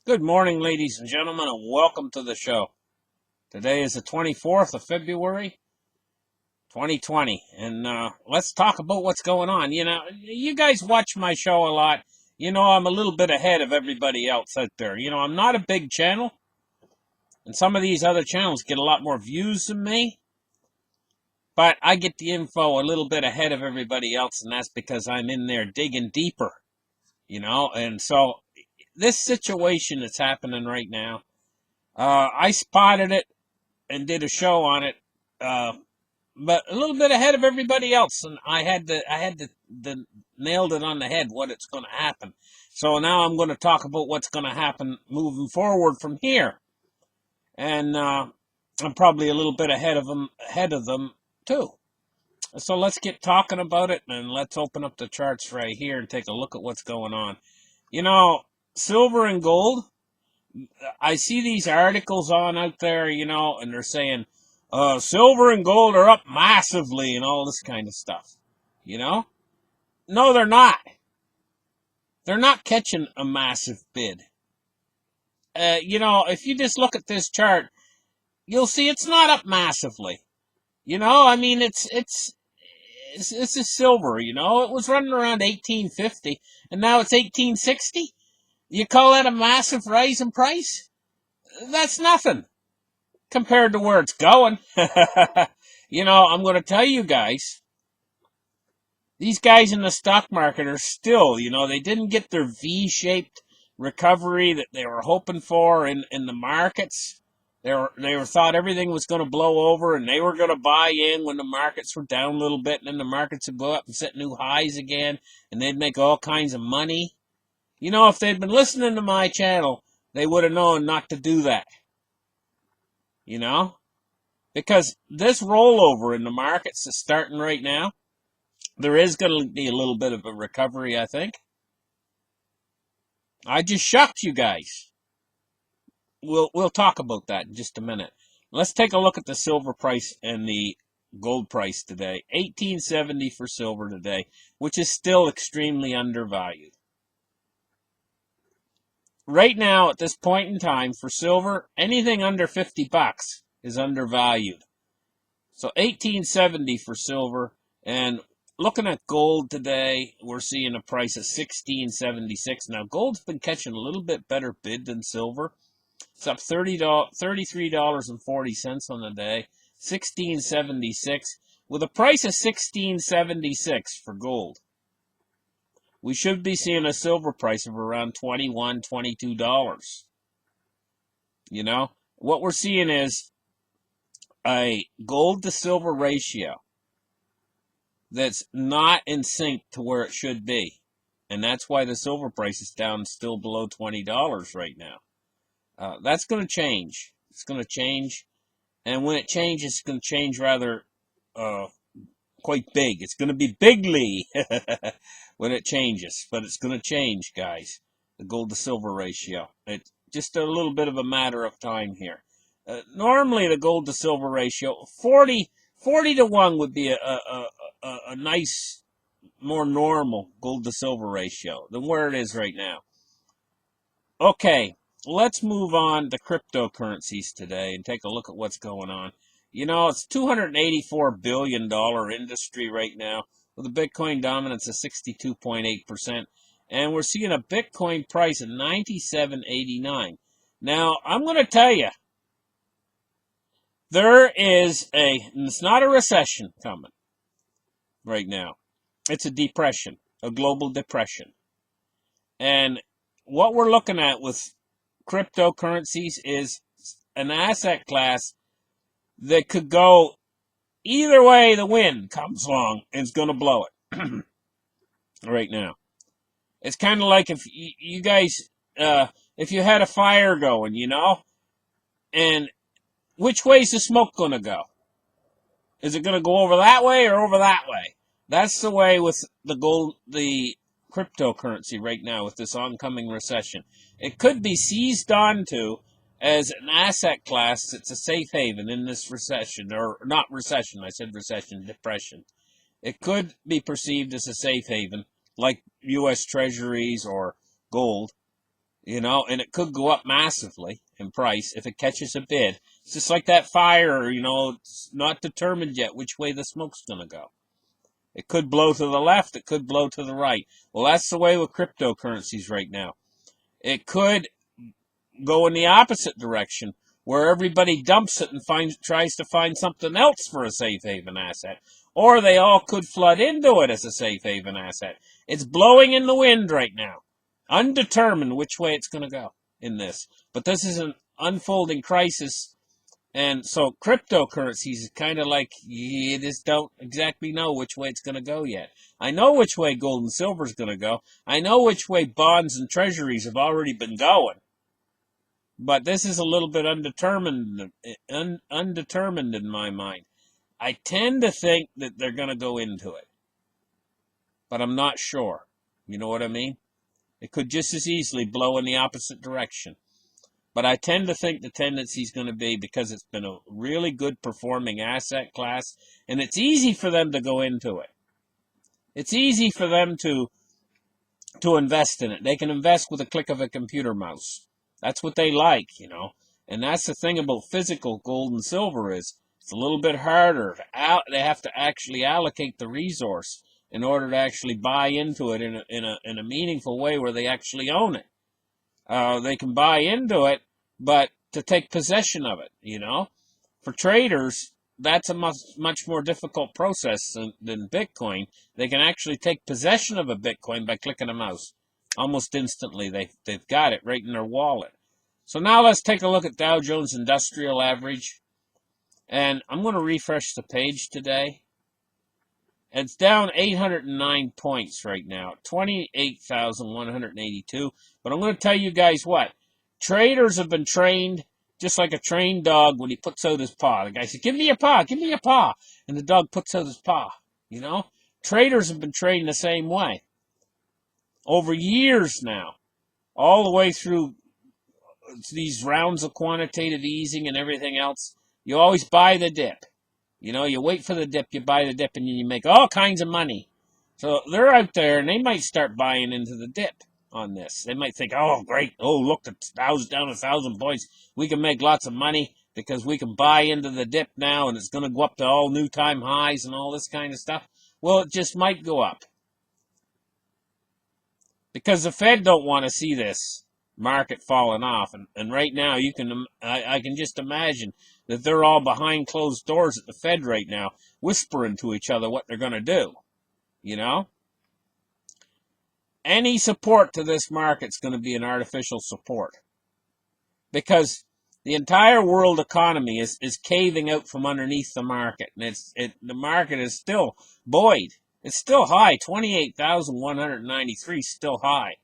Good morning, ladies and gentlemen, and welcome to the show. Today is the 24th of February, 2020, and let's talk about what's going on. You guys watch my show a lot. I'm a little bit ahead of everybody else out there. I'm not a big channel, and some of these other channels get a lot more views than me, but I get the info a little bit ahead of everybody else, and that's because I'm in there digging deeper, and so this situation that's happening right now, I spotted it and did a show on it, uh, but a little bit ahead of everybody else, and I had the nailed it on the head what it's going to happen. So now I'm going to talk about what's going to happen moving forward from here, and I'm probably a little bit ahead of them too. So let's get talking about it, and let's open up the charts right here and take a look at what's going on. Silver and gold. I see these articles on out there, and they're saying, silver and gold are up massively and all this kind of stuff. No, they're not. They're not catching a massive bid. If you just look at this chart, you'll see it's not up massively. I mean, it's a silver. It was running around 1850, and now it's 1860. You call that a massive rise in price? That's nothing compared to where it's going. I'm going to tell you guys, these guys in the stock market are still, they didn't get their V-shaped recovery that they were hoping for in the markets. They were thought everything was going to blow over, and they were going to buy in when the markets were down a little bit, and then the markets would go up and set new highs again, and they'd make all kinds of money. If they'd been listening to my channel, they would have known not to do that. Because this rollover in the markets is starting right now. There is going to be a little bit of a recovery, I think. I just shocked you guys. We'll talk about that in just a minute. Let's take a look at the silver price and the gold price today. 1870 for silver today, which is still extremely undervalued. Right now, at this point in time, for silver, anything under 50 bucks is undervalued. So 1870 for silver, and looking at gold today, we're seeing a price of 1676. Now, gold's been catching a little bit better bid than silver. It's up $33.40 on the day, 1676, with a price of 1676 for gold. We should be seeing a silver price of around $21, $22. What we're seeing is a gold to silver ratio that's not in sync to where it should be. And that's why the silver price is down still below $20 right now. That's going to change. It's going to change. And when it changes, it's going to change rather quite big. It's going to be bigly when it changes. But it's going to change, guys. The gold to silver ratio. It's just a little bit of a matter of time here. Normally, the gold to silver ratio, 40 to 1 would be a nice, more normal gold to silver ratio than where it is right now. Okay, let's move on to cryptocurrencies today and take a look at what's going on. It's $284 billion industry right now with a Bitcoin dominance of 62.8%. And we're seeing a Bitcoin price of $97.89. Now, I'm going to tell you, it's not a recession coming right now. It's a depression, a global depression. And what we're looking at with cryptocurrencies is an asset class that could go either way the wind comes along and it's going to blow it right now. It's kind of like if you guys, if you had a fire going, and which way's the smoke going to go? Is it going to go over that way or over that way? That's the way with the cryptocurrency right now with this oncoming recession. It could be seized onto as an asset class that's a safe haven in this recession, or not recession, I said recession, depression. It could be perceived as a safe haven, like U.S. Treasuries or gold. and it could go up massively in price if it catches a bid. It's just like that fire, it's not determined yet which way the smoke's going to go. It could blow to the left, it could blow to the right. Well, that's the way with cryptocurrencies right now. It could go in the opposite direction, where everybody dumps it and tries to find something else for a safe haven asset. Or they all could flood into it as a safe haven asset. It's blowing in the wind right now. Undetermined which way it's going to go in this. But this is an unfolding crisis. And so cryptocurrencies is kind of like, you just don't exactly know which way it's going to go yet. I know which way gold and silver is going to go. I know which way bonds and treasuries have already been going. But this is a little bit undetermined in my mind. I tend to think that they're going to go into it. But I'm not sure. You know what I mean? It could just as easily blow in the opposite direction. But I tend to think the tendency is going to be, because it's been a really good performing asset class, and it's easy for them to go into it. It's easy for them to invest in it. They can invest with a click of a computer mouse. That's what they like, And that's the thing about physical gold and silver is it's a little bit harder. They have to actually allocate the resource in order to actually buy into it in a meaningful way where they actually own it. They can buy into it, but to take possession of it, For traders, that's a much more difficult process than Bitcoin. They can actually take possession of a Bitcoin by clicking a mouse. Almost instantly, they've got it right in their wallet. So now let's take a look at Dow Jones Industrial Average. And I'm going to refresh the page today. It's down 809 points right now, 28,182. But I'm going to tell you guys what. Traders have been trained just like a trained dog when he puts out his paw. The guy says, give me your paw, give me your paw. And the dog puts out his paw, Traders have been trained the same way. Over years now, all the way through these rounds of quantitative easing and everything else, you always buy the dip. You wait for the dip, you buy the dip, and you make all kinds of money. So they're out there, and they might start buying into the dip on this. They might think, oh, great. Oh, look, the Dow's down 1,000 points. We can make lots of money because we can buy into the dip now, and it's going to go up to all new time highs and all this kind of stuff. Well, it just might go up. Because the Fed don't want to see this market falling off. And right now, I can just imagine that they're all behind closed doors at the Fed right now, whispering to each other what they're going to do. Any support to this market's going to be an artificial support. Because the entire world economy is caving out from underneath the market. And the market is still buoyed. It's still high. 28,193 is still high.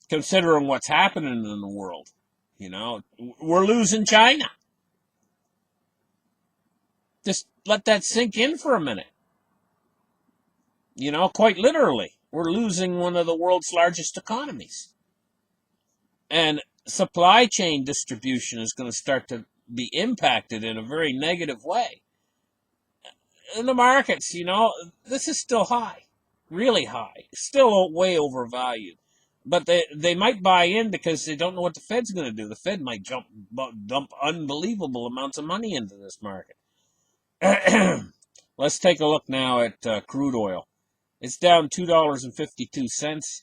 Considering what's happening in the world. We're losing China. Just let that sink in for a minute. Quite literally. We're losing one of the world's largest economies. And supply chain distribution is going to start to be impacted in a very negative way. In the markets, this is still high. Really high. Still way overvalued. But they might buy in because they don't know what the Fed's going to do. The Fed might dump unbelievable amounts of money into this market. Let's take a look now at crude oil. It's down $2.52,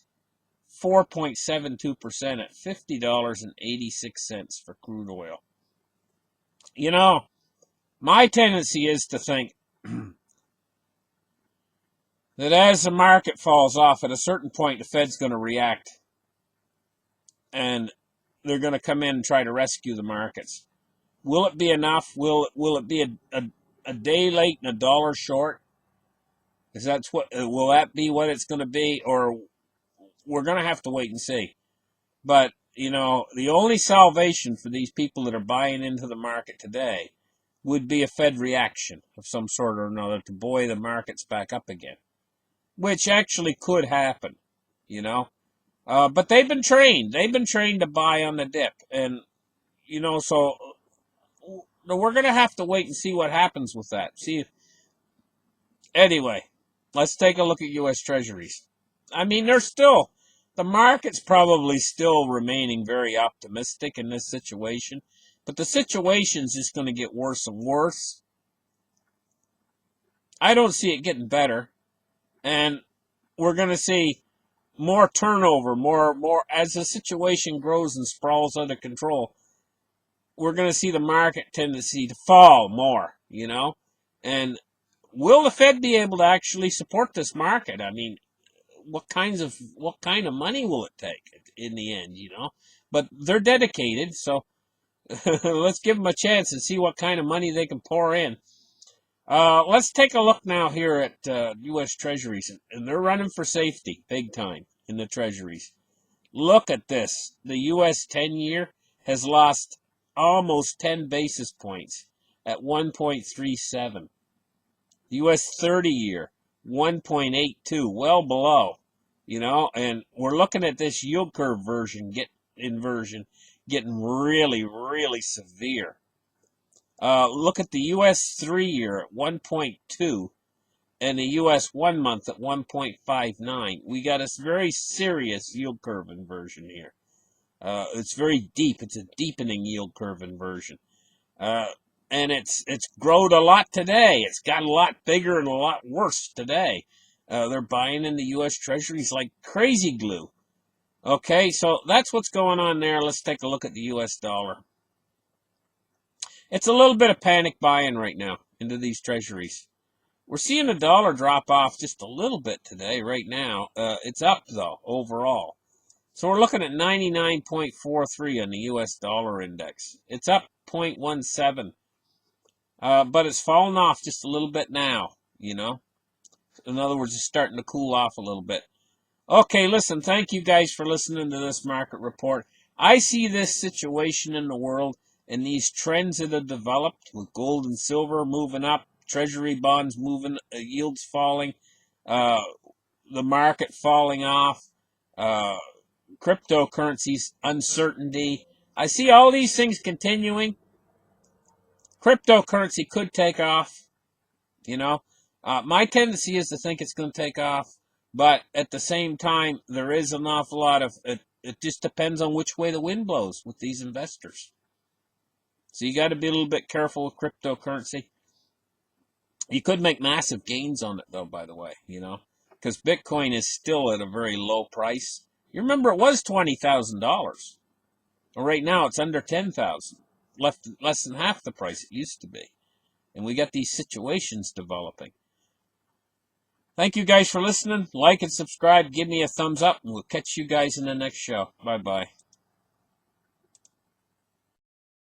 4.72% at $50.86 for crude oil. My tendency is to think that as the market falls off, at a certain point, the Fed's going to react. And they're going to come in and try to rescue the markets. Will it be enough? Will it be a day late and a dollar short? Will that be what it's going to be? Or we're going to have to wait and see. But, the only salvation for these people that are buying into the market today would be a Fed reaction of some sort or another to buoy the markets back up again. Which actually could happen, But they've been trained. They've been trained to buy on the dip. And, so we're going to have to wait and see what happens with that. Anyway, let's take a look at U.S. Treasuries. I mean, they're still The market's probably still remaining very optimistic in this situation, but the situation's just going to get worse and worse. I don't see it getting better, and we're going to see more turnover, more as the situation grows and sprawls out of control. We're going to see the market tendency to fall more, and will the Fed be able to actually support this market? I mean, what kind of money will it take in the end, But they're dedicated, so let's give them a chance and see what kind of money they can pour in. Let's take a look now here at U.S. Treasuries, and they're running for safety big time in the Treasuries. Look at this. The U.S. 10-year has lost almost 10 basis points at 1.37. The U.S. 30-year, 1.82, well below, and we're looking at this yield curve inversion getting really, really severe. Look at the U.S. 3-year at 1.2 and the U.S. 1 month at 1.59. We got a very serious yield curve inversion here. It's very deep. It's a deepening yield curve inversion. And it's grown a lot today. It's got a lot bigger and a lot worse today. They're buying in the U.S. Treasuries like crazy glue. Okay, so that's what's going on there. Let's take a look at the U.S. dollar. It's a little bit of panic buying right now into these Treasuries. We're seeing the dollar drop off just a little bit today, right now. It's up, though, overall. So we're looking at 99.43 on the U.S. dollar index. It's up 0.17. But it's fallen off just a little bit now, In other words, it's starting to cool off a little bit. Okay, listen, thank you guys for listening to this market report. I see this situation in the world and these trends that have developed with gold and silver moving up, treasury bonds moving, yields falling, the market falling off, cryptocurrencies, uncertainty. I see all these things continuing. Cryptocurrency could take off, My tendency is to think it's going to take off, but at the same time, there is an awful lot of it. It just depends on which way the wind blows with these investors. So you got to be a little bit careful with cryptocurrency. You could make massive gains on it, though, by the way, because Bitcoin is still at a very low price. You remember it was $20,000. Well, right now it's under 10,000, less than half the price it used to be. And we got these situations developing. Thank you guys for listening. Like and subscribe. Give me a thumbs up, and we'll catch you guys in the next show. Bye-bye.